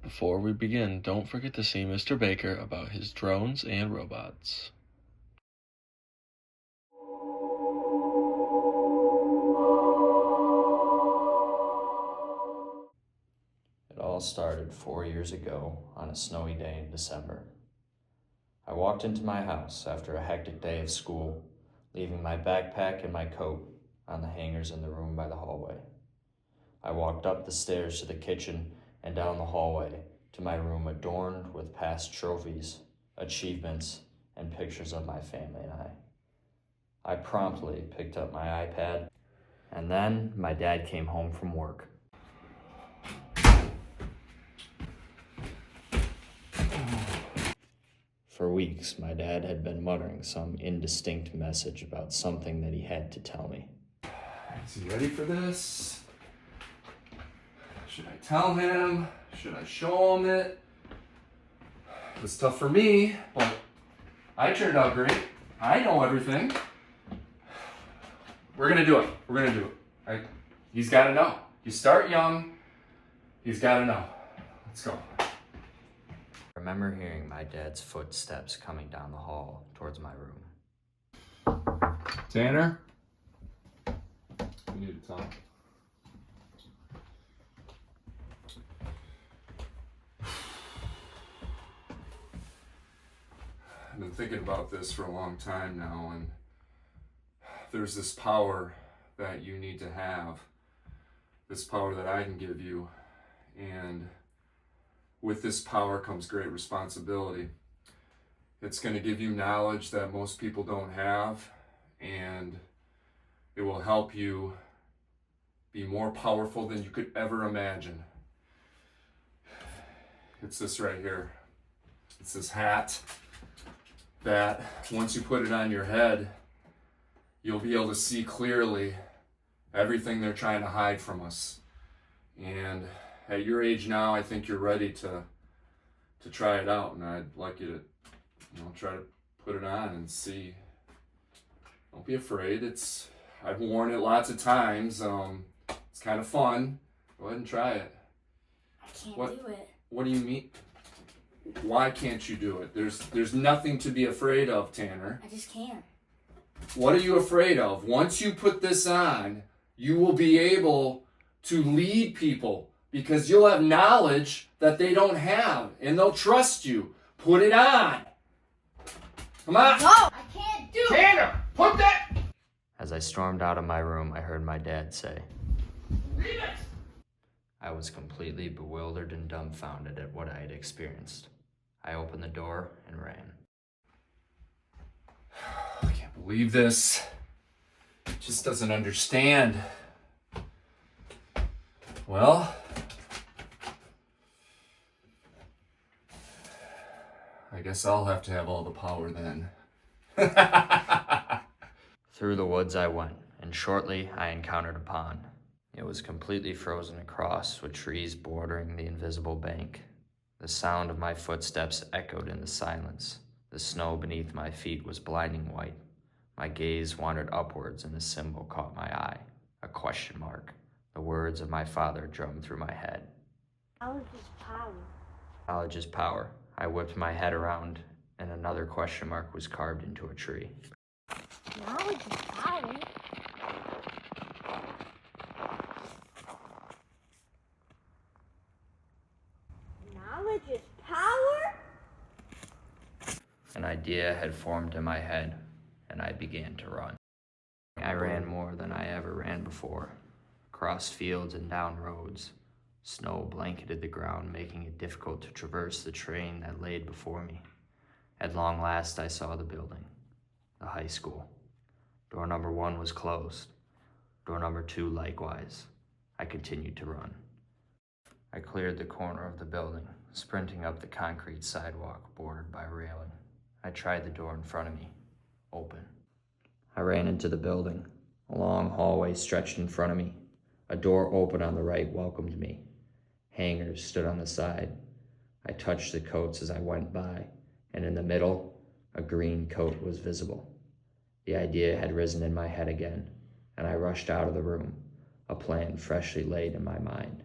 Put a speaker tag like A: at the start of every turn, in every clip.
A: Before we begin, don't forget to see Mr. Baker about his drones and robots. It all started 4 years ago on a snowy day in December. I walked into my house after a hectic day of school, leaving my backpack and my coat on the hangers in the room by the hallway. I walked up the stairs to the kitchen and down the hallway to my room adorned with past trophies, achievements, and pictures of my family and I. I promptly picked up my iPad, and then my dad came home from work. For weeks, my dad had been muttering some indistinct message about something that he had to tell me.
B: Is he ready for this? Should I tell him? Should I show him it? It was tough for me, but I turned out great. I know everything. We're gonna do it. He's gotta know. You start young, he's gotta know. Let's go.
A: I remember hearing my dad's footsteps coming down the hall towards my room.
B: Tanner? We need to talk. I've been thinking about this for a long time now, and there's this power that you need to have, this power that I can give you, and with this power comes great responsibility. It's going to give you knowledge that most people don't have, and it will help you be more powerful than you could ever imagine. It's this right here. It's this hat that once you put it on your head, you'll be able to see clearly everything they're trying to hide from us. And at your age now, I think you're ready to try it out, and I'd like you to, try to put it on and see. Don't be afraid. I've worn it lots of times. It's kind of fun. Go ahead and try it.
C: I can't do it.
B: What do you mean? Why can't you do it? There's nothing to be afraid of, Tanner.
C: I just can't.
B: What are you afraid of? Once you put this on, you will be able to lead people because you'll have knowledge that they don't have, and they'll trust you. Put it on. Come on.
C: No, I can't do it.
B: Tanner, put that.
A: As I stormed out of my room, I heard my dad say,
B: Leave it.
A: I was completely bewildered and dumbfounded at what I had experienced. I opened the door and ran.
B: I can't believe this. Just doesn't understand. Well, I guess I'll have to have all the power then.
A: Through the woods I went, and shortly I encountered a pond. It was completely frozen across, with trees bordering the invisible bank. The sound of my footsteps echoed in the silence. The snow beneath my feet was blinding white. My gaze wandered upwards, and a symbol caught my eye, a question mark. The words of my father drummed through my head.
C: Knowledge is power.
A: Knowledge is power. I whipped my head around, and another question mark was carved into a tree.
C: Knowledge is power. Knowledge is power?
A: An idea had formed in my head, and I began to run. I ran more than I ever ran before, across fields and down roads. Snow blanketed the ground, making it difficult to traverse the terrain that laid before me. At long last, I saw the building, the high school. Door number 1 was closed. Door number 2 likewise. I continued to run. I cleared the corner of the building, sprinting up the concrete sidewalk bordered by railing. I tried the door in front of me. Open. I ran into the building. A long hallway stretched in front of me. A door open on the right welcomed me. Hangers stood on the side. I touched the coats as I went by, and in the middle, a green coat was visible. The idea had risen in my head again, and I rushed out of the room, a plan freshly laid in my mind.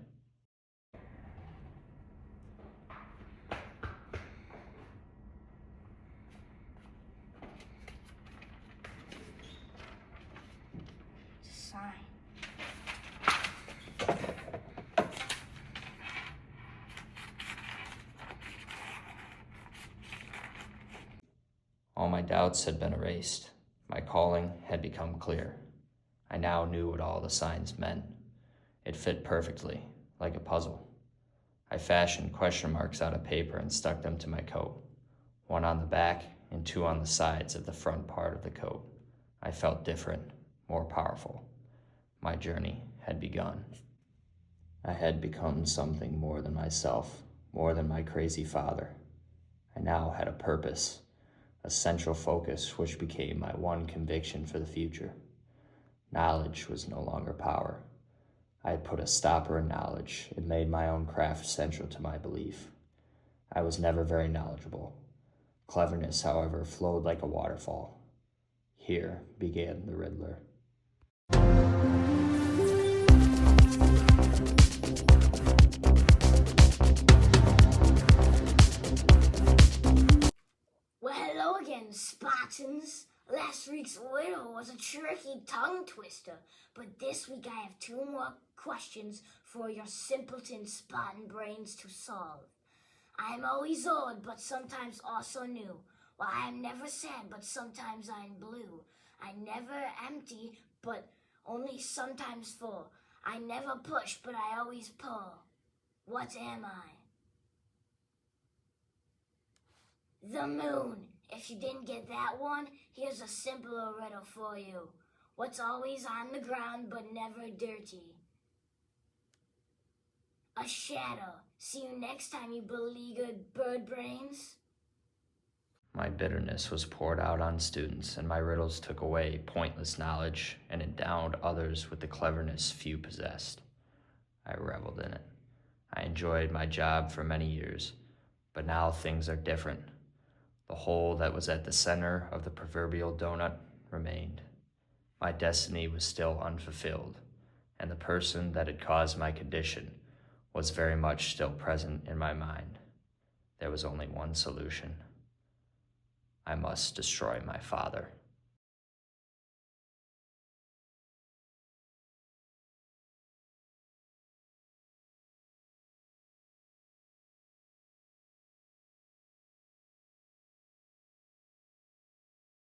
A: All my doubts had been erased. My calling had become clear. I now knew what all the signs meant. It fit perfectly, like a puzzle. I fashioned question marks out of paper and stuck them to my coat, one on the back and two on the sides of the front part of the coat. I felt different, more powerful. My journey had begun. I had become something more than myself, more than my crazy father. I now had a purpose, a central focus which became my one conviction for the future. Knowledge was no longer power. I had put a stopper in knowledge and made my own craft central to my belief. I was never very knowledgeable. Cleverness, however, flowed like a waterfall. Here began the Riddler.
D: Well, hello again, Spartans. Last week's riddle was a tricky tongue twister, but this week I have two more questions for your simpleton Spartan brains to solve. I am always old, but sometimes also new. Well, I am never sad, but sometimes I am blue. I never empty, but only sometimes full. I never push, but I always pull. What am I? The moon. If you didn't get that one, here's a simpler riddle for you. What's always on the ground but never dirty? A shadow. See you next time, you beleaguered bird brains.
A: My bitterness was poured out on students, and my riddles took away pointless knowledge and endowed others with the cleverness few possessed. I reveled in it. I enjoyed my job for many years, but now things are different. The hole that was at the center of the proverbial donut remained. My destiny was still unfulfilled, and the person that had caused my condition was very much still present in my mind. There was only one solution. I must destroy my father.